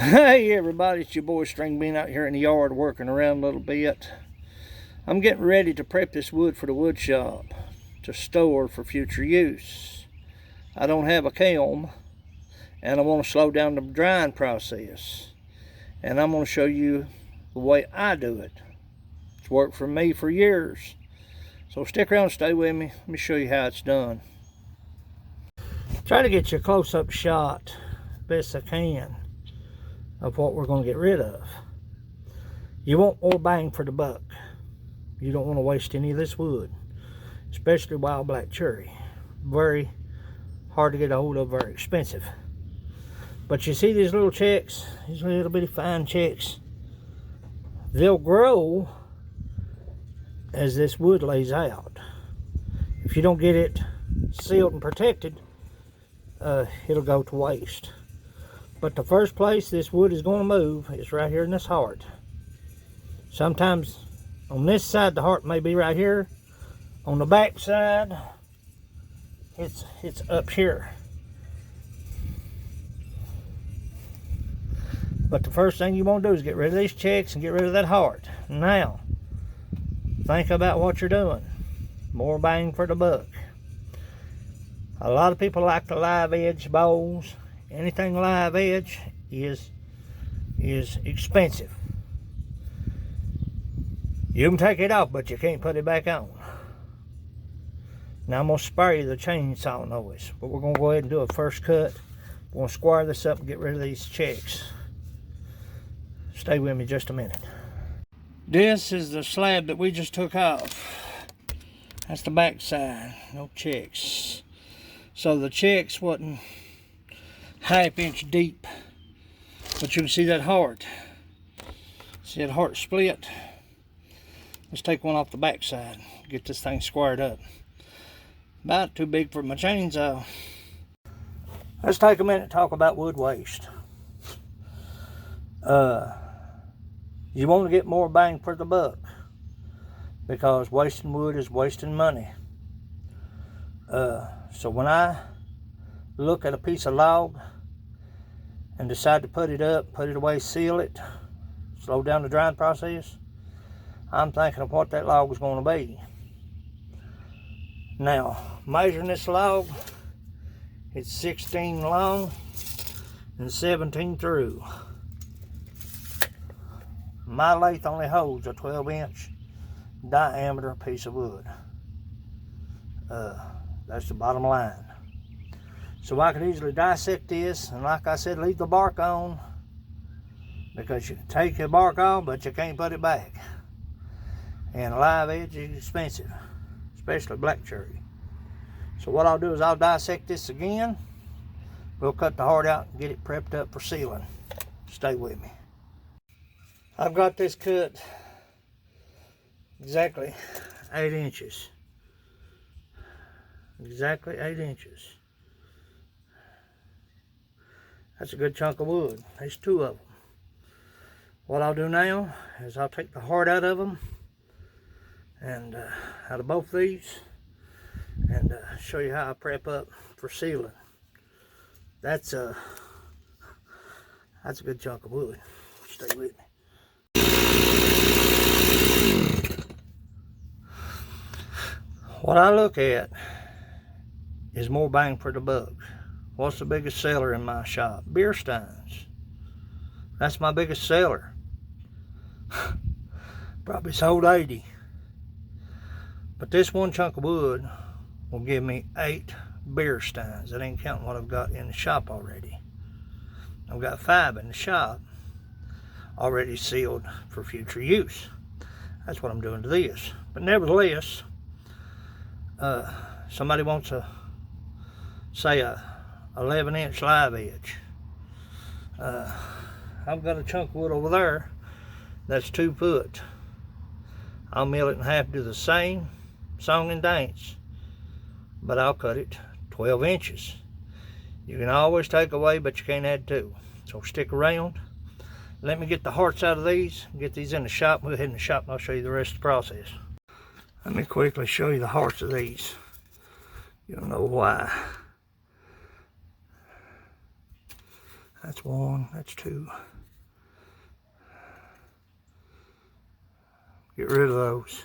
Hey everybody, it's your boy String Bean out here in the yard working around a little bit. I'm getting ready to prep this wood for the wood shop to store for future use. I don't have a kiln and I want to slow down the drying process. And I'm going to show you the way I do it. It's worked for me for years. So stick around and stay with me. Let me show you how it's done. Try to get you a close-up shot best I can of what we're going to get rid of. You want more bang for the buck. You don't want to waste any of this wood, especially wild black cherry. Very hard to get a hold of, very expensive. But you see these little checks, these little bitty fine checks, they'll grow as this wood lays out. If you don't get it sealed and protected, it'll go to waste. But the first place this wood is going to move is right here in this heart. Sometimes on this side the heart may be right here. On the back side, it's up here. But the first thing you want to do is get rid of these checks and get rid of that heart. Now, think about what you're doing. More bang for the buck. A lot of people like the live edge bowls. Anything live edge is expensive. You can take it off, but you can't put it back on. Now I'm going to spare you the chainsaw noise, but we're going to go ahead and do a first cut. We're going to square this up and get rid of these checks. Stay with me just a minute. This is the slab that we just took off. That's the back side, no checks. So the checks wasn't half-inch deep, but you can see that heart. See that heart split? Let's take one off the back side, get this thing squared up. About too big for my chainsaw. Let's take a minute to talk about wood waste. You want to get more bang for the buck, because wasting wood is wasting money. So when I look at a piece of log and decide to put it up, put it away, seal it, slow down the drying process, I'm thinking of what that log is going to be. Now, measuring this log, it's 16 long and 17 through. My lathe only holds a 12-inch diameter piece of wood. That's the bottom line. So I could easily dissect this, and like I said, leave the bark on, because you can take the bark off, but you can't put it back. And a live edge is expensive, especially black cherry. So what I'll do is I'll dissect this again. We'll cut the heart out and get it prepped up for sealing. Stay with me. I've got this cut exactly 8 inches. Exactly 8 inches. That's a good chunk of wood. There's 2 of them. What I'll do now is I'll take the heart out of them, and out of both these, and show you how I prep up for sealing. That's a good chunk of wood. Stay with me. What I look at is more bang for the buck. What's the biggest seller in my shop? Beer steins. That's my biggest seller. Probably sold 80. But this one chunk of wood will give me 8 beer steins. That ain't counting what I've got in the shop already. I've got 5 in the shop already sealed for future use. That's what I'm doing to this. But nevertheless, somebody wants a, say, a 11-inch live edge. I've got a chunk of wood over there that's 2 foot. I'll mill it in half, do the same song and dance, but I'll cut it 12 inches. You can always take away, but you can't add to. So stick around. Let me get the hearts out of these, get these in the shop. We'll head in the shop and I'll show you the rest of the process. Let me quickly show you the hearts of these. You'll know why. That's one, that's two. Get rid of those.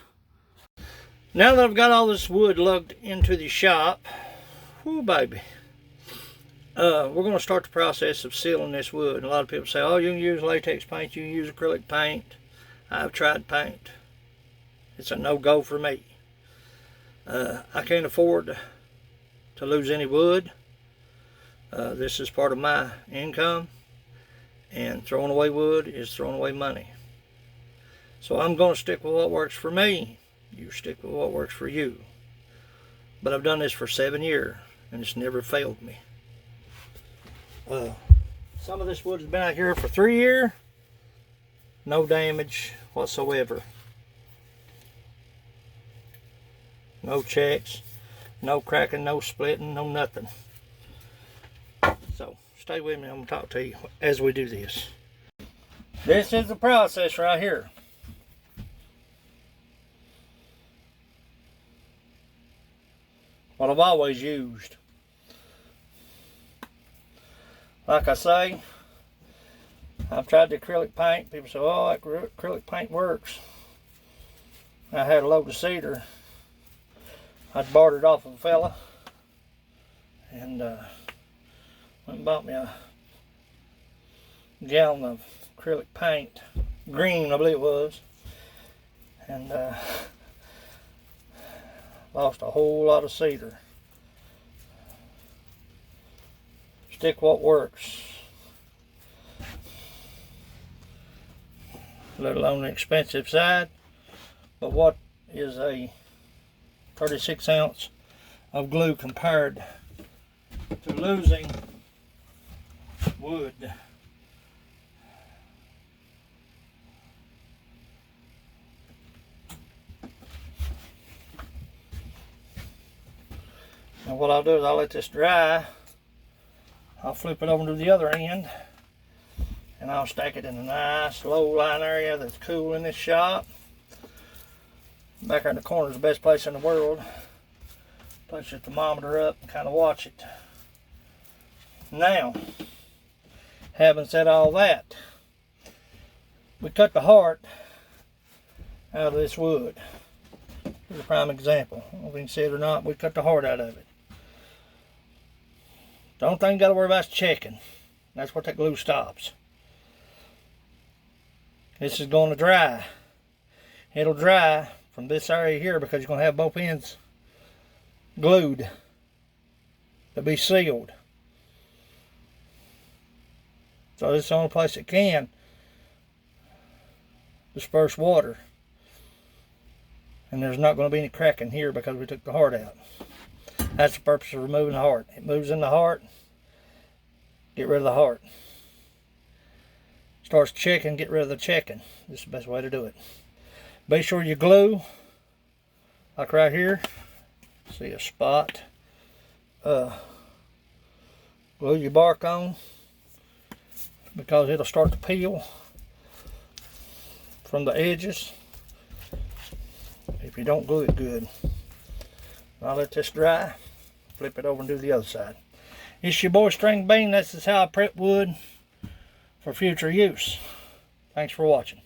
Now that I've got all this wood lugged into the shop, whoo baby, we're going to start the process of sealing this wood. And a lot of people say, oh, you can use latex paint, you can use acrylic paint. I've tried paint. It's a no-go for me. I can't afford to lose any wood. This is part of my income, and throwing away wood is throwing away money. So I'm going to stick with what works for me. You stick with what works for you. But I've done this for 7 years, and it's never failed me. Some of this wood has been out here for 3 years. No damage whatsoever. No checks, no cracking, no splitting, no nothing. So stay with me, I'm going to talk to you as we do this. This is the process right here. What I've always used. Like I say, I've tried the acrylic paint. People say, oh, that acrylic paint works. I had a load of cedar. I'd bartered off of a fella, and went and bought me a gallon of acrylic paint, green I believe it was, and lost a whole lot of cedar. Stick what works, a little on the expensive side, but what is a 36 ounce of glue compared to losing wood? Now what I'll do is I'll let this dry. I'll flip it over to the other end, and I'll stack it in a nice low line area that's cool in this shop. Back here in the corner is the best place in the world. Place your thermometer up and kind of watch it. Now, having said all that, we cut the heart out of this wood. Here's a prime example. I don't know if you can see it or not, we cut the heart out of it. The only thing you got to worry about is checking. That's what that glue stops. This is going to dry. It'll dry from this area here because you're going to have both ends glued to be sealed. So this is the only place it can disperse water. And there's not going to be any cracking here because we took the heart out. That's the purpose of removing the heart. It moves in the heart. Get rid of the heart. Starts checking, get rid of the checking. This is the best way to do it. Be sure you glue, like right here, see a spot. Glue your bark on, because it'll start to peel from the edges if you don't glue it good. I'll let this dry, flip it over and do the other side. It's your boy String Bean. This is how I prep wood for future use. Thanks for watching.